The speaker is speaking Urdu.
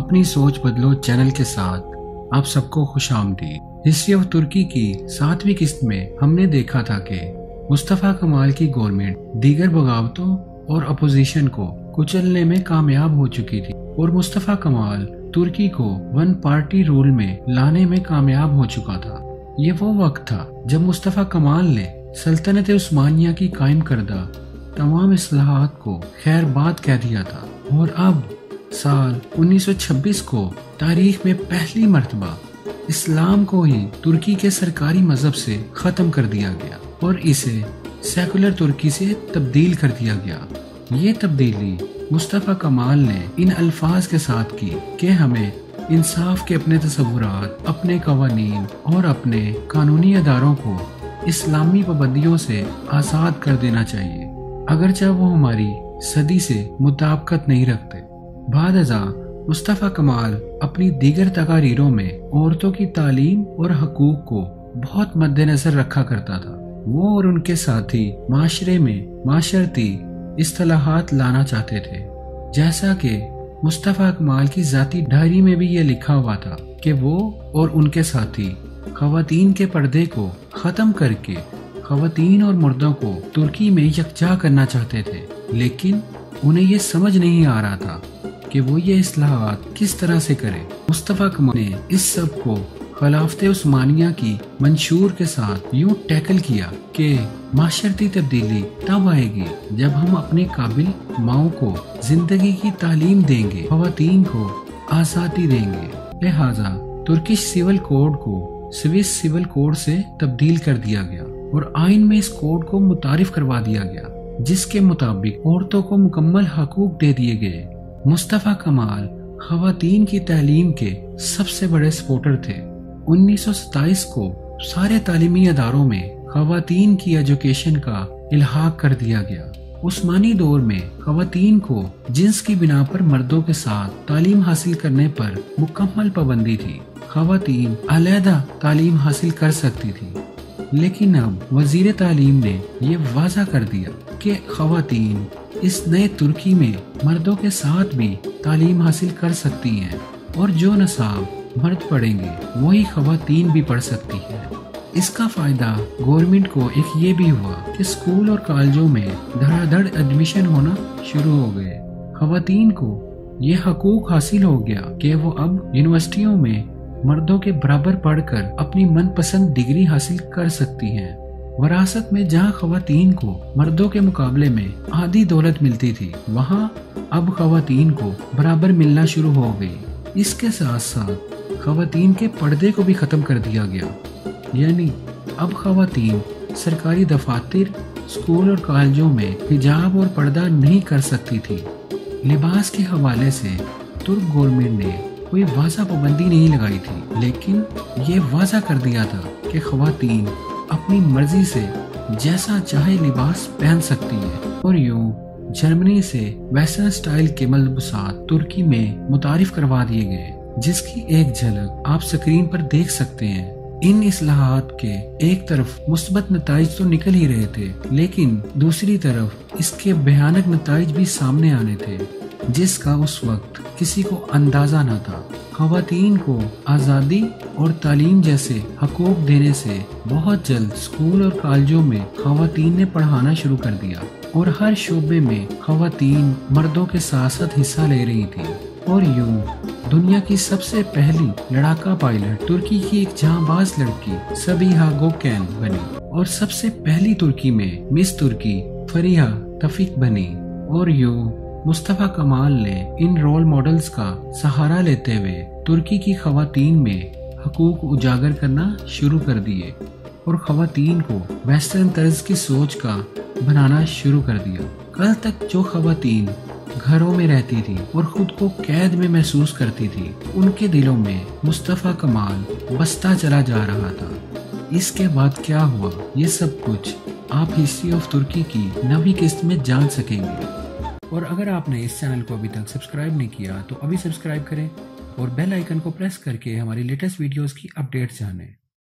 اپنی سوچ بدلو چینل کے ساتھ آپ سب کو خوش آمدید۔ ہسٹری آف ترکی کی 7ویں قسط میں ہم نے دیکھا تھا کہ مصطفیٰ کمال کی گورنمنٹ دیگر بغاوتوں اور اپوزیشن کو کچلنے میں کامیاب ہو چکی تھی اور مصطفیٰ کمال ترکی کو ون پارٹی رول میں لانے میں کامیاب ہو چکا تھا۔ یہ وہ وقت تھا جب مصطفیٰ کمال نے سلطنت عثمانیہ کی قائم کردہ تمام اصلاحات کو خیر باد کہہ دیا تھا، اور اب سال 1926 کو تاریخ میں پہلی مرتبہ اسلام کو ہی ترکی کے سرکاری مذہب سے ختم کر دیا گیا اور اسے سیکولر ترکی سے تبدیل کر دیا گیا۔ یہ تبدیلی مصطفیٰ کمال نے ان الفاظ کے ساتھ کی کہ ہمیں انصاف کے اپنے تصورات، اپنے قوانین اور اپنے قانونی اداروں کو اسلامی پابندیوں سے آزاد کر دینا چاہیے، اگرچہ وہ ہماری صدی سے مطابقت نہیں رکھتے۔ بعد ازاں مصطفیٰ کمال اپنی دیگر تقاریروں میں عورتوں کی تعلیم اور حقوق کو بہت مد نظر رکھا کرتا تھا۔ وہ اور ان کے ساتھی معاشرے میں معاشرتی اصطلاحات لانا چاہتے تھے، جیسا کہ مصطفیٰ کمال کی ذاتی ڈائری میں بھی یہ لکھا ہوا تھا کہ وہ اور ان کے ساتھی خواتین کے پردے کو ختم کر کے خواتین اور مردوں کو ترکی میں یکجا کرنا چاہتے تھے، لیکن انہیں یہ سمجھ نہیں آ رہا تھا کہ وہ یہ اصلاحات کس طرح سے کرے۔ مصطفیٰ کمال نے اس سب کو خلافت عثمانیہ کی منشور کے ساتھ یوں ٹیکل کیا کہ معاشرتی تبدیلی تب آئے گی جب ہم اپنے قابل ماؤں کو زندگی کی تعلیم دیں گے، خواتین کو آزادی دیں گے۔ لہٰذا ترکش سول کوڈ کو سوئس سول کوڈ سے تبدیل کر دیا گیا اور آئین میں اس کوڈ کو متعارف کروا دیا گیا، جس کے مطابق عورتوں کو مکمل حقوق دے دیے گئے۔ مصطفیٰ کمال خواتین کی تعلیم کے سب سے بڑے سپورٹر تھے۔ 1927 کو سارے تعلیمی اداروں میں خواتین کی ایجوکیشن کا الحاق کر دیا گیا۔ عثمانی دور میں خواتین کو جنس کی بنا پر مردوں کے ساتھ تعلیم حاصل کرنے پر مکمل پابندی تھی۔ خواتین علیحدہ تعلیم حاصل کر سکتی تھی، لیکن اب وزیر تعلیم نے یہ واضح کر دیا کہ خواتین اس نئے ترکی میں مردوں کے ساتھ بھی تعلیم حاصل کر سکتی ہیں، اور جو نصاب مرد پڑھیں گے وہی خواتین بھی پڑھ سکتی ہیں۔ اس کا فائدہ گورنمنٹ کو ایک یہ بھی ہوا کہ اسکول اور کالجوں میں دھڑا دھڑ ایڈمیشن ہونا شروع ہو گئے۔ خواتین کو یہ حقوق حاصل ہو گیا کہ وہ اب یونیورسٹیوں میں مردوں کے برابر پڑھ کر اپنی من پسند ڈگری حاصل کر سکتی ہیں۔ وراثت میں جہاں خواتین کو مردوں کے مقابلے میں آدھی دولت ملتی تھی، وہاں اب خواتین کو برابر ملنا شروع ہو گئی۔ اس کے ساتھ ساتھ خواتین کے پردے کو بھی ختم کر دیا گیا، یعنی اب خواتین سرکاری دفاتر، اسکول اور کالجوں میں حجاب اور پردہ نہیں کر سکتی تھی۔ لباس کے حوالے سے ترک گورنمنٹ نے کوئی واضح پابندی نہیں لگائی تھی، لیکن یہ واضح کر دیا تھا کہ خواتین اپنی مرضی سے جیسا چاہے لباس پہن سکتی ہے، اور یوں جرمنی سے ویسٹرن سٹائل کے ملبوسات ترکی میں متعارف کروا دیے گئے، جس کی ایک جھلک آپ سکرین پر دیکھ سکتے ہیں۔ ان اصلاحات کے ایک طرف مثبت نتائج تو نکل ہی رہے تھے، لیکن دوسری طرف اس کے بھیانک نتائج بھی سامنے آنے تھے، جس کا اس وقت کسی کو اندازہ نہ تھا۔ خواتین کو آزادی اور تعلیم جیسے حقوق دینے سے بہت جلد اسکول اور کالجوں میں خواتین نے پڑھانا شروع کر دیا، اور ہر شعبے میں خواتین مردوں کے ساتھ ساتھ حصہ لے رہی تھی، اور یوں دنیا کی سب سے پہلی لڑاکا پائلٹ ترکی کی ایک جاں باز لڑکی سبیہا گوکین بنی، اور سب سے پہلی ترکی میں مس ترکی فریحہ توفیق بنی۔ اور یوں مصطفیٰ کمال نے ان رول ماڈلز کا سہارا لیتے ہوئے ترکی کی خواتین میں حقوق اجاگر کرنا شروع کر دیے، اور خواتین کو ویسٹرن طرز کی سوچ کا بنانا شروع کر دیا۔ کل تک جو خواتین گھروں میں رہتی تھی اور خود کو قید میں محسوس کرتی تھی، ان کے دلوں میں مصطفیٰ کمال بستا چلا جا رہا تھا۔ اس کے بعد کیا ہوا، یہ سب کچھ آپ ہسٹری آف ترکی کی 9ویں قسط میں جان سکیں گے۔ اور اگر آپ نے اس چینل کو ابھی تک سبسکرائب نہیں کیا تو ابھی سبسکرائب کریں اور بیل آئیکن کو پریس کر کے ہماری لیٹسٹ ویڈیوز کی اپڈیٹس جانیں۔